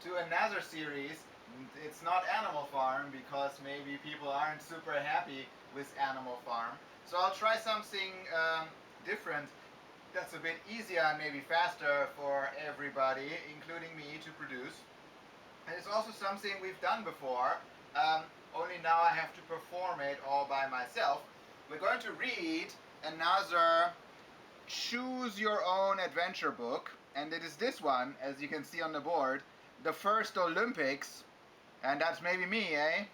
to another series. It's not Animal Farm because maybe people aren't super happy with Animal Farm. So I'll try something different that's a bit easier and maybe faster for everybody, including me, to produce. And it's also something we've done before, only now I have to perform it all by myself. We're going to read another Choose Your Own Adventure book, and it is this one, as you can see on the board, The First Olympics, and that's maybe me, eh?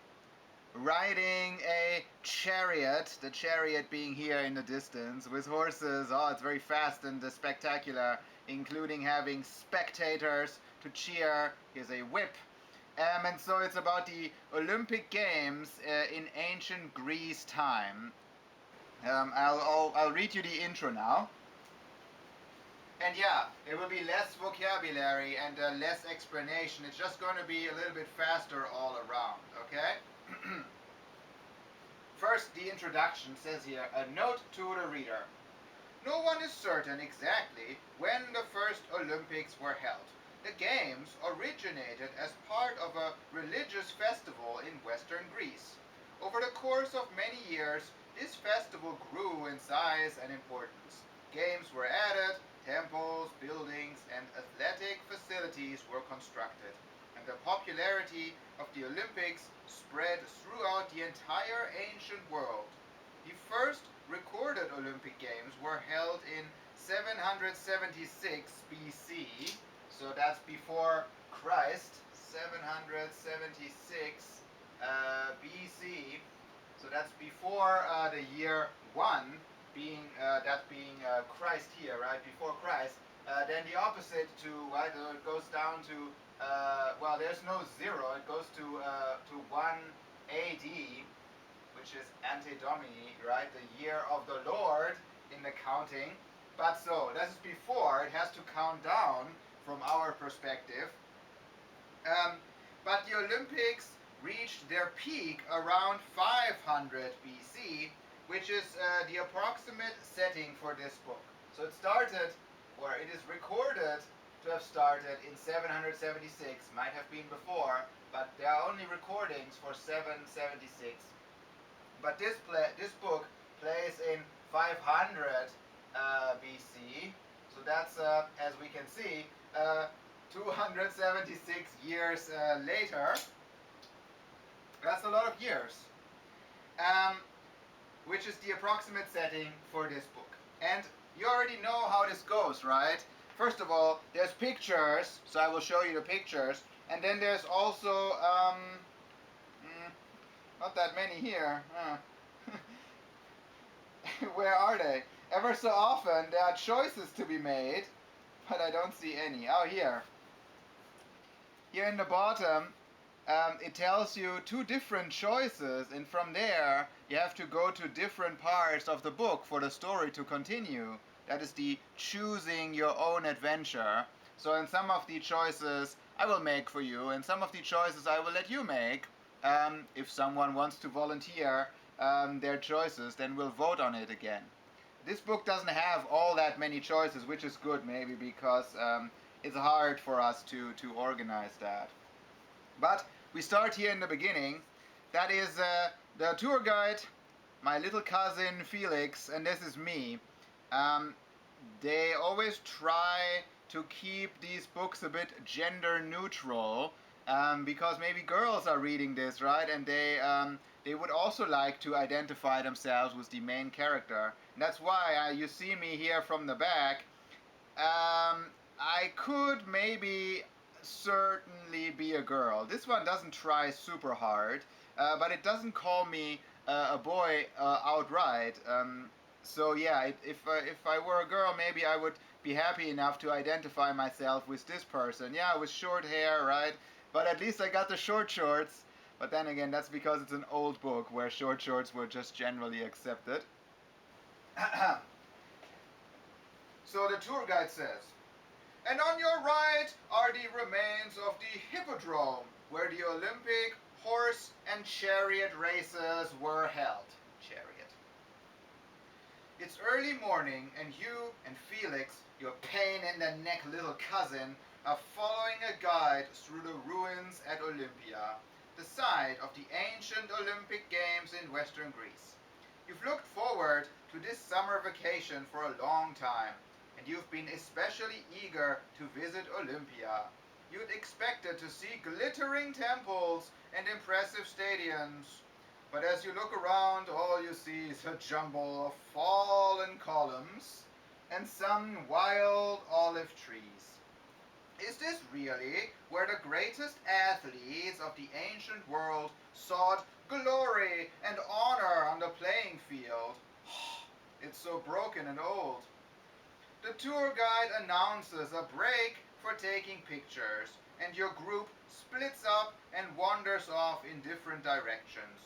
Riding a chariot, the chariot being here in the distance, with horses. Oh, it's very fast and spectacular, including having spectators to cheer. Here's a whip. And so it's about the Olympic Games in ancient Greece time. I'll read you the intro now. And yeah, it will be less vocabulary and less explanation. It's just going to be a little bit faster all around, okay? First, the introduction says here, a note to the reader. No one is certain exactly when the first Olympics were held. The games originated as part of a religious festival in western Greece. Over the course of many years, this festival grew in size and importance. Games were added, temples, buildings, and athletic facilities were constructed, and the popularity of the Olympics spread throughout the entire ancient world. The first recorded Olympic Games were held in 776 BC, so that's before Christ, 776 BC, so that's before the year 1, being Christ here, right, before Christ. Then the opposite to, right, it goes down to, well, there's no 0, it goes to 1 AD, which is Ante Domini, right, the year of the Lord in the counting. But so, this is before, it has to count down from our perspective. But the Olympics reached their peak around 500 BC, which is the approximate setting for this book. So it started, or it is recorded to have started in 776, might have been before, but there are only recordings for 776. But this book plays in 500 BC, so that's, as we can see, 276 years later. That's a lot of years. Which is the approximate setting for this book. And you already know how this goes, right? First of all, there's pictures, so I will show you the pictures. And then there's also, not that many here. Where are they? Ever so often there are choices to be made, but I don't see any. Oh, here. Here in the bottom, it tells you 2 different choices, and from there you have to go to different parts of the book for the story to continue. That is the choosing your own adventure. So in some of the choices I will make for you, and some of the choices I will let you make. If someone wants to volunteer their choices, then we'll vote on it again. This book doesn't have all that many choices, which is good maybe because it's hard for us to organize that. But we start here in the beginning. That is the tour guide, my little cousin Felix, and this is me. They always try to keep these books a bit gender neutral, because maybe girls are reading this, right? And they would also like to identify themselves with the main character. And that's why you see me here from the back. I could maybe certainly be a girl. This one doesn't try super hard, but it doesn't call me a boy outright. So yeah, if I were a girl, maybe I would be happy enough to identify myself with this person. Yeah, with short hair, right? But at least I got the short shorts. But then again, that's because it's an old book where short shorts were just generally accepted. So the tour guide says, and on your right are the remains of the hippodrome, where the Olympic horse and chariot races were held. Chariot. It's early morning, and you and Felix, your pain in the neck little cousin, are following a guide through the ruins at Olympia, the site of the ancient Olympic Games in Western Greece. You've looked forward to this summer vacation for a long time, and you've been especially eager to visit Olympia. You'd expected to see glittering temples and impressive stadiums. But as you look around, all you see is a jumble of fallen columns and some wild olive trees. Is this really where the greatest athletes of the ancient world sought glory and honor on the playing field? It's so broken and old. The tour guide announces a break for taking pictures, and your group splits up and wanders off in different directions.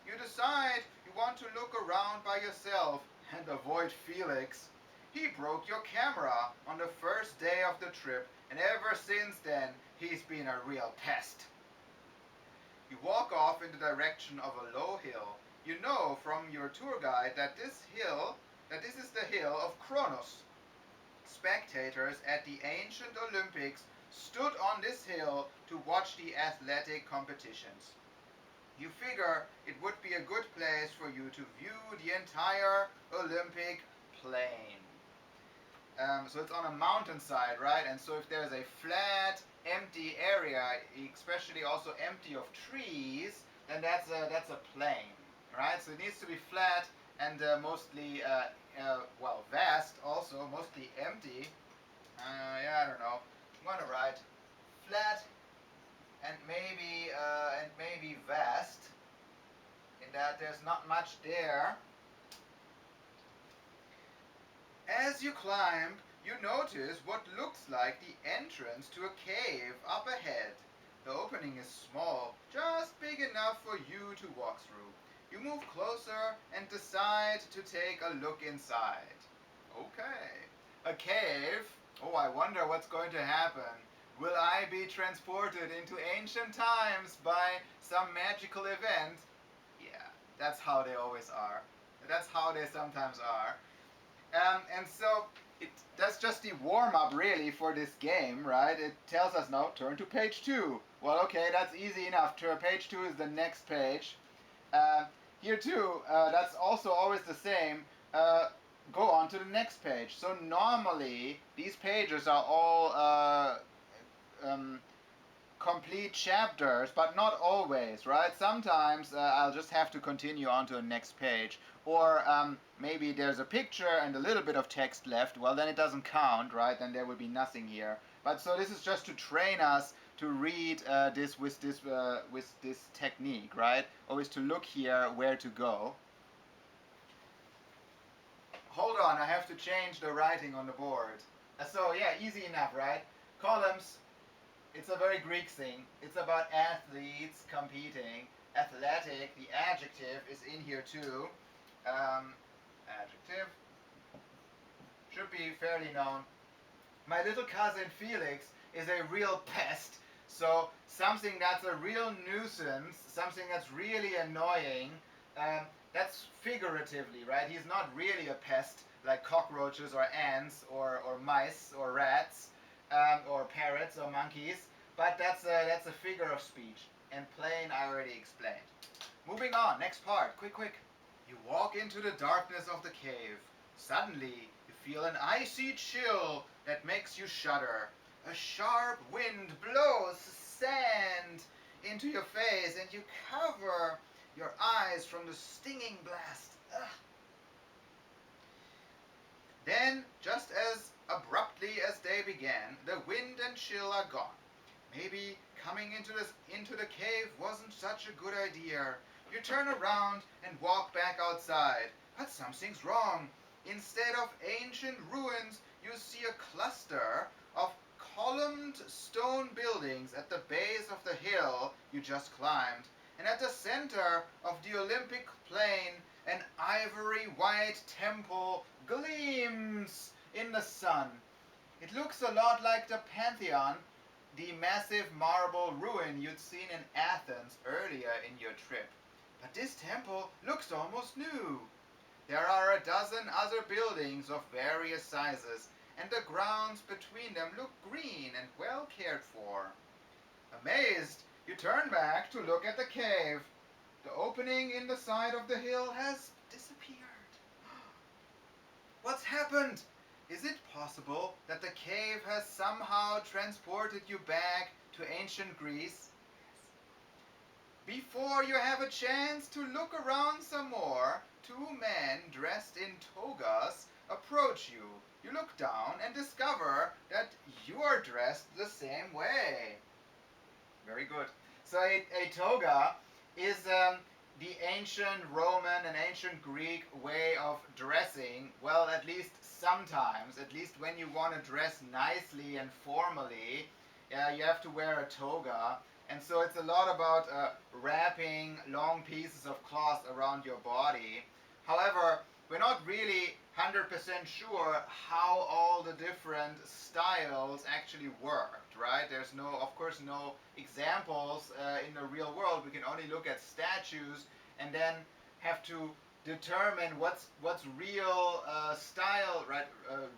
You decide you want to look around by yourself and avoid Felix. He broke your camera on the first day of the trip, and ever since then, he's been a real pest. You walk off in the direction of a low hill. You know from your tour guide that this is the hill of Kronos. Spectators at the ancient Olympics stood on this hill to watch the athletic competitions. You figure it would be a good place for you to view the entire Olympic plain. So it's on a mountainside, right? And so if there's a flat, empty area, especially also empty of trees, then that's a plain, right? So it needs to be flat and mostly, vast also, mostly empty. I don't know. I'm gonna write flat and maybe vast, in that there's not much there. As you climb, you notice what looks like the entrance to a cave up ahead. The opening is small, just big enough for you to walk through. You move closer and decide to take a look inside. Okay. A cave? Oh, I wonder what's going to happen. Will I be transported into ancient times by some magical event? Yeah, that's how they always are. That's how they sometimes are. And so that's just the warm-up really for this game, right? It tells us now, turn to page 2. Well, okay, that's easy enough. Page 2 is the next page. Here too, that's also always the same. Go on to the next page. So normally, these pages are all complete chapters, but not always, right? Sometimes I'll just have to continue on to the next page. Or maybe there's a picture and a little bit of text left. Well, then it doesn't count, right? Then there will be nothing here. But so this is just to train us to read this with this technique, right? Always to look here where to go. Hold on, I have to change the writing on the board. So yeah, easy enough, right? Columns. It's a very Greek thing. It's about athletes competing. Athletic, the adjective is in here too. Adjective should be fairly known. My little cousin Felix is a real pest. So something that's a real nuisance, something that's really annoying, that's figuratively, right? He's not really a pest like cockroaches or ants or mice or rats. Or parrots or monkeys, but that's a figure of speech. And plain I already explained. Moving on, next part, quick. You walk into the darkness of the cave. Suddenly, you feel an icy chill that makes you shudder. A sharp wind blows sand into your face, and you cover your eyes from the stinging blast. Ugh. Then, just as abruptly as they began, the wind and chill are gone. Maybe coming into the cave wasn't such a good idea. You turn around and walk back outside, but something's wrong. Instead of ancient ruins, you see a cluster of columned stone buildings at the base of the hill you just climbed. And at the center of the Olympic plain, an ivory white temple gleams in the sun. It looks a lot like the Pantheon, the massive marble ruin you'd seen in Athens earlier in your trip. But this temple looks almost new. There are a dozen other buildings of various sizes, and the grounds between them look green and well cared for. Amazed, you turn back to look at the cave. The opening in the side of the hill has disappeared. What's happened? Is it possible that the cave has somehow transported you back to ancient Greece? Before you have a chance to look around some more, two men dressed in togas approach you. You look down and discover that you are dressed the same way. Very good. So a toga is the ancient Roman and ancient Greek way of dressing. Well, at least sometimes, at least when you want to dress nicely and formally, you have to wear a toga. And so it's a lot about wrapping long pieces of cloth around your body. However, we're not really 100% sure how all the different styles actually worked, right? There's no, of course, no examples in the real world. We can only look at statues and then have to determine what's real style, right?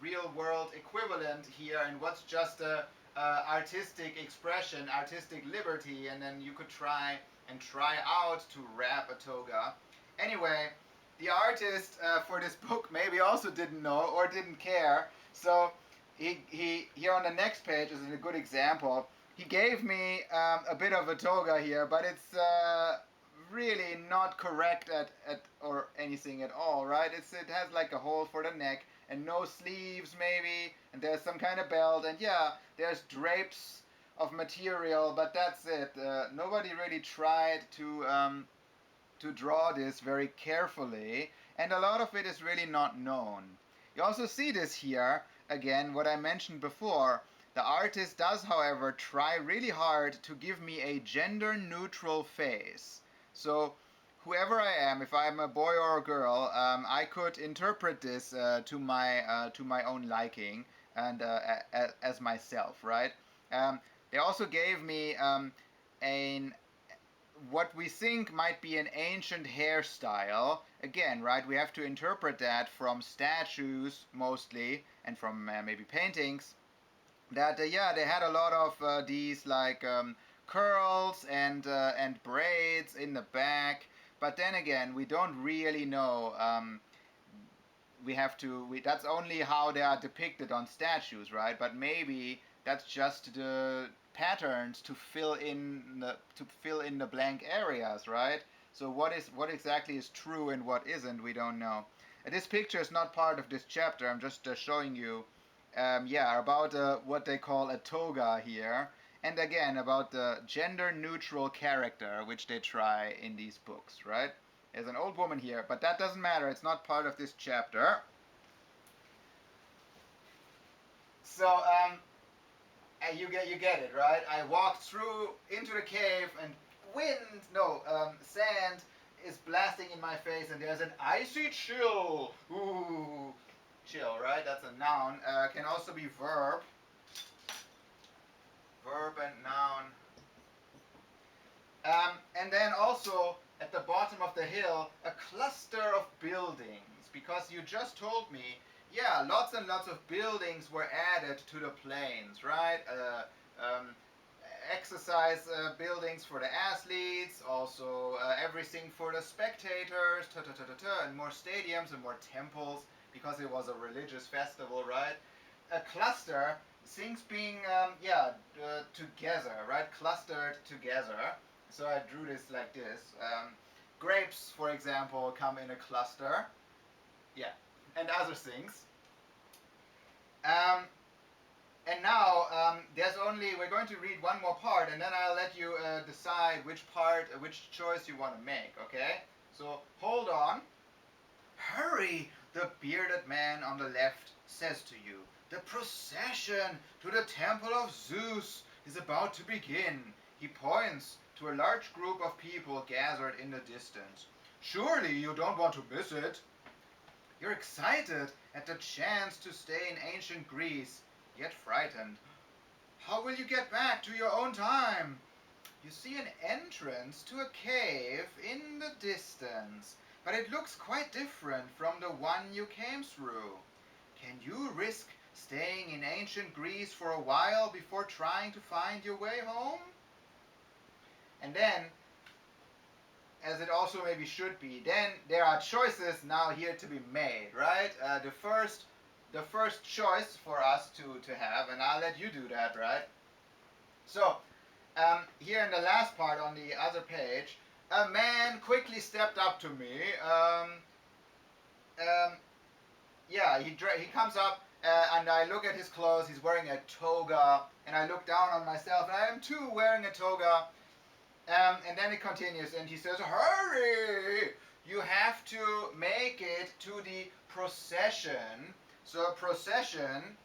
Real world equivalent here, and what's just a artistic expression, artistic liberty, and then you could try out to wrap a toga. Anyway, the artist for this book maybe also didn't know or didn't care. So he here on the next page is a good example. He gave me a bit of a toga here, but it's really not correct at or anything at all, right? It has like a hole for the neck and no sleeves maybe, and there's some kind of belt, and yeah, there's drapes of material, but that's it. Nobody really tried to draw this very carefully, and a lot of it is really not known. You also see this here, again, what I mentioned before. The artist does, however, try really hard to give me a gender-neutral face. So, whoever I am, if I'm a boy or a girl, I could interpret this to my own liking and as myself, right? They also gave me an what we think might be an ancient hairstyle. Again, right, we have to interpret that from statues mostly and from maybe paintings. That yeah, they had a lot of these like curls and braids in the back. But then again, we don't really know. We have to. That's only how they are depicted on statues, right? But maybe that's just the patterns to fill in the blank areas, right? So what exactly is true and what isn't, we don't know. This picture is not part of this chapter. I'm just showing you, yeah, about what they call a toga here, and again about the gender-neutral character which they try in these books, right? There's an old woman here, but that doesn't matter. It's not part of this chapter. So you get it, right? I walked through into the cave, and sand is blasting in my face, and there's an icy chill. Ooh, chill, right? That's a noun. Can also be verb. Verb and noun. And then also at the bottom of the hill, a cluster of buildings, because you just told me, yeah, lots and lots of buildings were added to the plains, right? Exercise buildings for the athletes, also everything for the spectators, and more stadiums and more temples, because it was a religious festival, right? A cluster, things being, together, right? Clustered together. So I drew this like this. Grapes, for example, come in a cluster. Yeah, and other things. And now we're going to read one more part, and then I'll let you decide which choice you want to make, okay? So hold on. Hurry, the bearded man on the left says to you. The procession to the temple of Zeus is about to begin. He points to a large group of people gathered in the distance. Surely you don't want to miss it. You're excited at the chance to stay in ancient Greece, yet frightened. How will you get back to your own time? You see an entrance to a cave in the distance, but it looks quite different from the one you came through. Can you risk staying in ancient Greece for a while before trying to find your way home? And then, as it also maybe should be, then there are choices now here to be made, right? The first choice for us to have, and I'll let you do that, right? So, here in the last part on the other page, a man quickly stepped up to me. Um, yeah, he comes up and I look at his clothes. He's wearing a toga, and I look down on myself, and I am too wearing a toga. And then it continues, and he says, "Hurry! You have to make it to the procession." So procession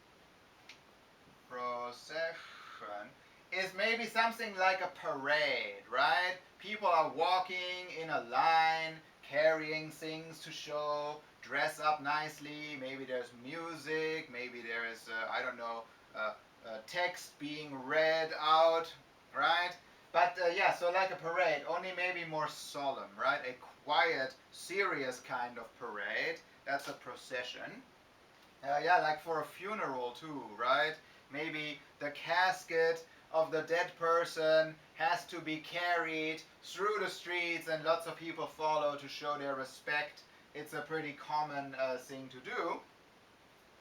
is maybe something like a parade, right? People are walking in a line, carrying things to show, dress up nicely. Maybe there's music. Maybe there is, I don't know, text being read out, right? But yeah, so like a parade, only maybe more solemn, right? A quiet, serious kind of parade. That's a procession. Yeah, like for a funeral too, right? Maybe the casket of the dead person has to be carried through the streets and lots of people follow to show their respect. It's a pretty common thing to do.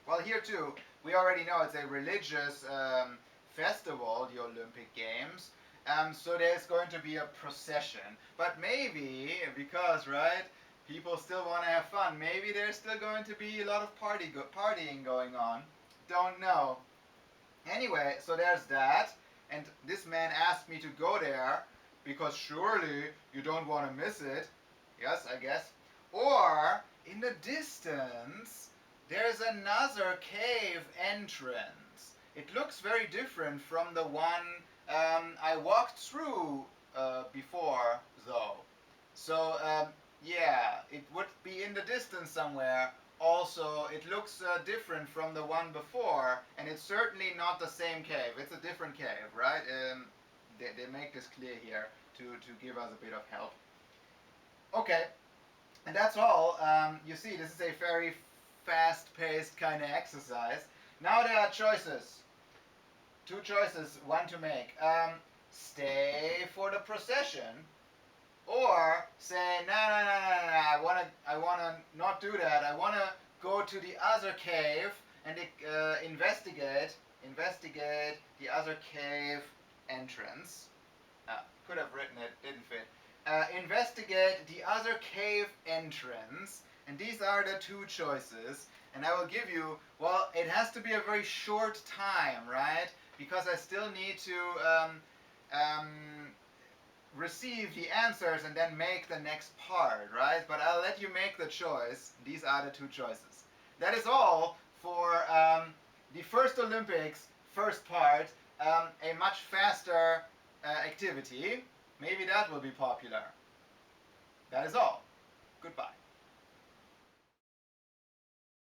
Well, here too, we already know it's a religious festival, the Olympic Games. So there's going to be a procession. But maybe, because, right, people still want to have fun, maybe there's still going to be a lot of partying going on. Don't know. Anyway, so there's that. And this man asked me to go there because surely you don't want to miss it. Yes, I guess. Or, in the distance, there's another cave entrance. It looks very different from the one I walked through before, though. So, yeah, it would be in the distance somewhere. Also, it looks different from the one before, and it's certainly not the same cave. It's a different cave, right? They make this clear here to give us a bit of help. Okay, and that's all. You see, this is a very fast-paced kind of exercise. Now there are choices. Two choices, one to make. Stay for the procession, or say, no, no, no, no, no, I wanna not do that. I wanna go to the other cave and investigate the other cave entrance. Could have written it, didn't fit. Investigate the other cave entrance, and these are the two choices. And I will give you, well, it has to be a very short time, right? Because I still need to receive the answers and then make the next part, right? But I'll let you make the choice. These are the two choices. That is all for the first Olympics, first part, a much faster activity. Maybe that will be popular. That is all. Goodbye.